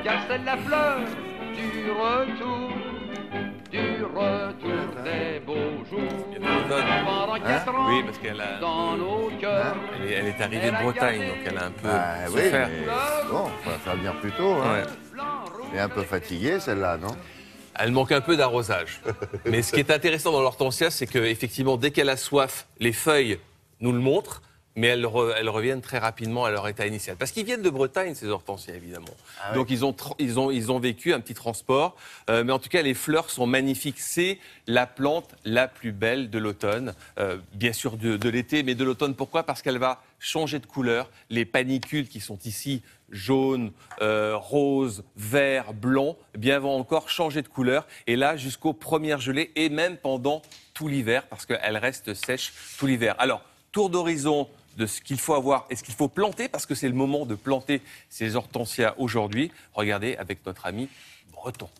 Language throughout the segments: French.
car c'est la fleur du retour des beaux jours. Pendant 4 ans, oui, parce qu'elle a... dans nos cœurs, elle est arrivée de Bretagne, donc elle a un peu Oui, souffert. mais bon, on va faire venir plus tôt. Hein. Ouais. Elle est un peu fatiguée, celle-là, non? Elle manque un peu d'arrosage. Mais ce qui est intéressant dans l'hortensia, c'est qu'effectivement, dès qu'elle a soif, les feuilles nous le montrent, mais elles reviennent très rapidement à leur état initial. Parce qu'ils viennent de Bretagne, ces hortensias, évidemment. Ah oui. Donc, ils ont vécu un petit transport. Mais en tout cas, les fleurs sont magnifiques. C'est la plante la plus belle de l'automne. Bien sûr, de l'été, mais de l'automne. Pourquoi? Parce qu'elle va changer de couleur. Les panicules qui sont ici, jaune, rose, vert, blanc, eh bien, vont encore changer de couleur. Et là, jusqu'aux premières gelées, et même pendant tout l'hiver, parce qu'elles restent sèches tout l'hiver. Alors, tour d'horizon de ce qu'il faut avoir et ce qu'il faut planter, parce que c'est le moment de planter ces hortensias aujourd'hui. Regardez avec notre ami breton.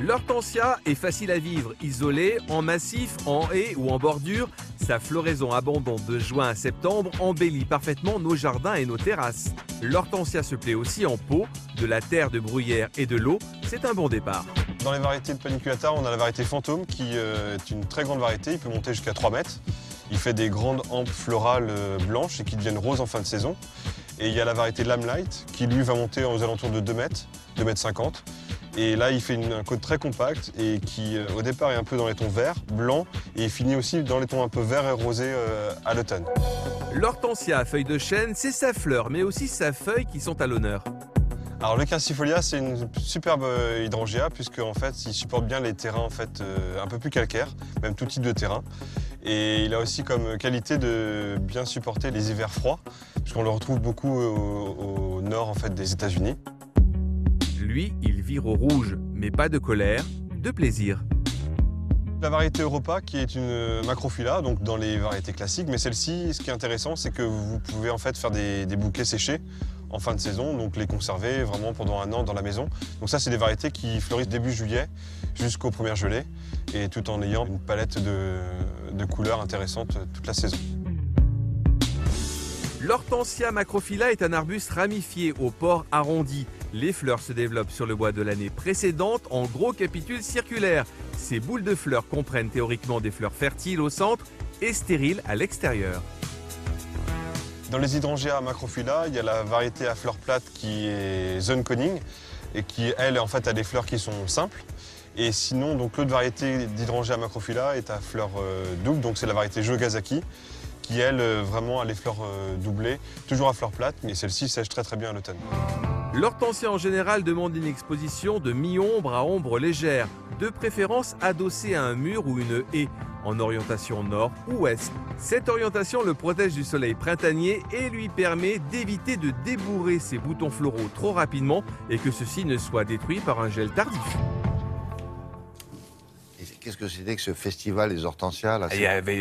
L'hortensia est facile à vivre, isolée, en massif, en haie ou en bordure. Sa floraison abondante de juin à septembre embellit parfaitement nos jardins et nos terrasses. L'hortensia se plaît aussi en pot, de la terre de bruyère et de l'eau. C'est un bon départ. Dans les variétés de paniculata, on a la variété fantôme qui est une très grande variété. Il peut monter jusqu'à 3 mètres. Il fait des grandes hampes florales blanches et qui deviennent roses en fin de saison. Et il y a la variété Limelight qui, lui, va monter aux alentours de 2 mètres, 2 mètres 50. Et là, il fait un côte très compact et qui, au départ, est un peu dans les tons verts, blancs, et il finit aussi dans les tons un peu verts et rosés à l'automne. L'hortensia à feuilles de chêne, c'est sa fleur, mais aussi sa feuille qui sont à l'honneur. Alors le Crassifolia, c'est une superbe hydrangea puisque en fait, il supporte bien les terrains en fait, un peu plus calcaires, même tout type de terrain. Et il a aussi comme qualité de bien supporter les hivers froids, puisqu'on le retrouve beaucoup au nord en fait, des États-Unis. Lui, il vire au rouge, mais pas de colère, de plaisir. La variété Europa qui est une macrophylla, donc dans les variétés classiques, mais celle-ci, ce qui est intéressant, c'est que vous pouvez en fait faire des bouquets séchés en fin de saison, donc les conserver vraiment pendant 1 an dans la maison. Donc ça, c'est des variétés qui fleurissent début juillet jusqu'aux premières gelées, et tout en ayant une palette de couleurs intéressantes toute la saison. L'hortensia macrophylla est un arbuste ramifié au port arrondi. Les fleurs se développent sur le bois de l'année précédente en gros capitules circulaires. Ces boules de fleurs comprennent théoriquement des fleurs fertiles au centre et stériles à l'extérieur. Dans les hydrangeas macrophylla, il y a la variété à fleurs plates qui est Zone Conning et qui, elle, en fait, a des fleurs qui sont simples. Et sinon, donc l'autre variété d'hydrangea macrophylla est à fleurs doubles, donc c'est la variété Jogazaki, qui, elle, vraiment a les fleurs doublées, toujours à fleurs plates, mais celle-ci sèche très très bien à l'automne. L'hortensia en général demande une exposition de mi-ombre à ombre légère, de préférence adossée à un mur ou une haie, en orientation nord ou ouest. Cette orientation le protège du soleil printanier et lui permet d'éviter de débourrer ses boutons floraux trop rapidement et que ceux-ci ne soient détruits par un gel tardif. Qu'est-ce que c'était que ce festival des hortensias là?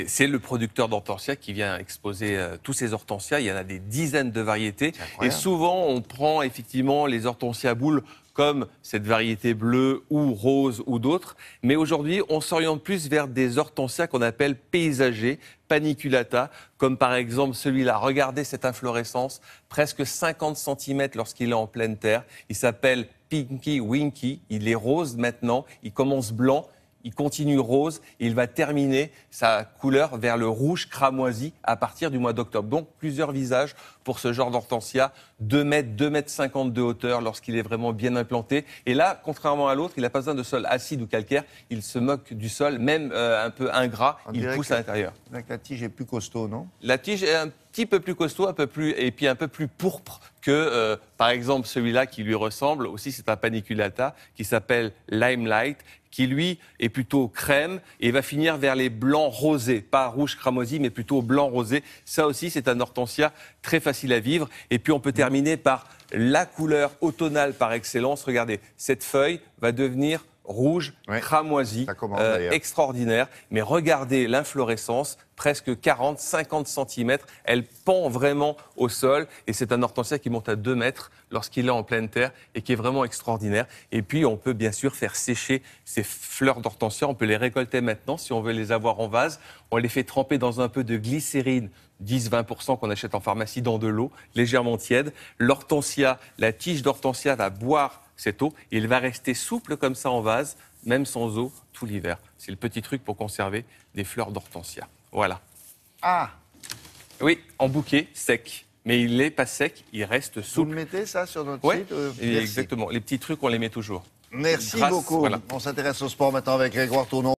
C'est le producteur d'hortensias qui vient exposer tous ces hortensias. Il y en a des dizaines de variétés. Et souvent, on prend effectivement les hortensias boules comme cette variété bleue ou rose ou d'autres. Mais aujourd'hui, on s'oriente plus vers des hortensias qu'on appelle paysagers, paniculata, comme par exemple celui-là. Regardez cette inflorescence, presque 50 cm lorsqu'il est en pleine terre. Il s'appelle Pinky Winky. Il est rose maintenant. Il commence blanc. Il continue rose et il va terminer sa couleur vers le rouge cramoisi à partir du mois d'octobre. Donc plusieurs visages pour ce genre d'hortensia, 2 mètres, 2,50 mètres de hauteur lorsqu'il est vraiment bien implanté. Et là, contrairement à l'autre, il n'a pas besoin de sol acide ou calcaire, il se moque du sol, même un peu ingrat, il pousse à l'intérieur. La tige est plus costaud, non? La tige est un petit peu plus costaud, et puis un peu plus pourpre que, par exemple, celui-là qui lui ressemble. Aussi, c'est un paniculata qui s'appelle Limelight, qui lui est plutôt crème et va finir vers les blancs rosés, pas rouge cramoisi, mais plutôt blanc rosé. Ça aussi, c'est un hortensia très facile à vivre. Et puis, on peut terminer par la couleur automnale par excellence. Regardez, cette feuille va devenir rouge, Ouais. cramoisi, Ça commence, d'ailleurs. extraordinaire. Mais regardez l'inflorescence, presque 40-50 cm. Elle pend vraiment au sol. Et c'est un hortensia qui monte à 2 mètres lorsqu'il est en pleine terre et qui est vraiment extraordinaire. Et puis, on peut bien sûr faire sécher ces fleurs d'hortensia. On peut les récolter maintenant si on veut les avoir en vase. On les fait tremper dans un peu de glycérine, 10-20% qu'on achète en pharmacie dans de l'eau, légèrement tiède. L'hortensia, la tige d'hortensia va boire cette eau et il va rester souple comme ça en vase, même sans eau, tout l'hiver. C'est le petit truc pour conserver des fleurs d'hortensia. Voilà. Ah, Oui, en bouquet, sec. Mais il n'est pas sec, il reste vous le souple. mettez ça sur notre Oui, site exactement. Les petits trucs, on les met toujours. Merci Grâce, beaucoup. voilà. On s'intéresse au sport maintenant avec Grégoire Tournon.